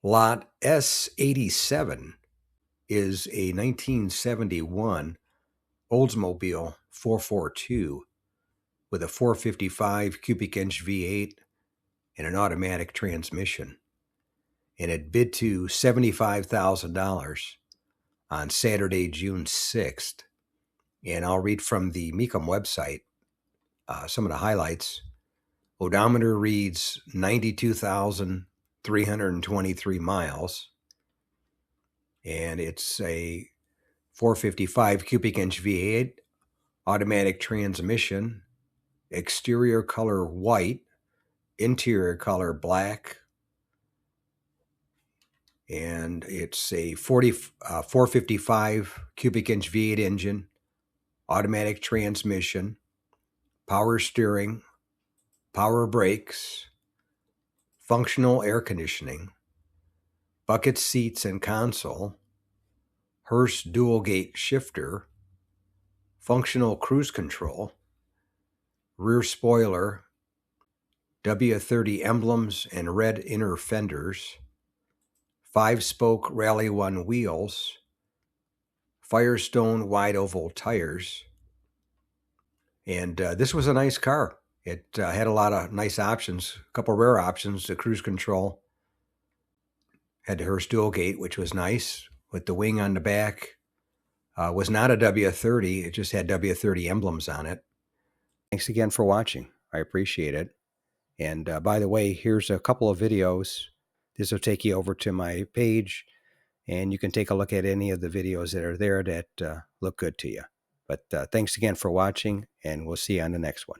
Lot S87 is a 1971 Oldsmobile 442 with a 455 cubic inch V8 and an automatic transmission. And it bid to $75,000 on Saturday, June 6th. And I'll read from the Mecum website some of the highlights. Odometer reads 92,323 miles. And it's a 455 cubic inch V8, automatic transmission, exterior color white, interior color black, and it's a 455 cubic inch V8 engine, automatic transmission, power steering, power brakes, functional air conditioning, bucket seats and console, Hurst dual gate shifter, functional cruise control, rear spoiler, W30 emblems and red inner fenders, 5-spoke Rally 1 wheels, Firestone wide oval tires. And this was a nice car. It had a lot of nice options, a couple rare options. The cruise control had the Hurst dual gate, which was nice, with the wing on the back. Was not a W30. It just had W30 emblems on it. Thanks again for watching. I appreciate it. And by the way, here's a couple of videos. This will take you over to my page, and you can take a look at any of the videos that are there that look good to you. But thanks again for watching, and we'll see you on the next one.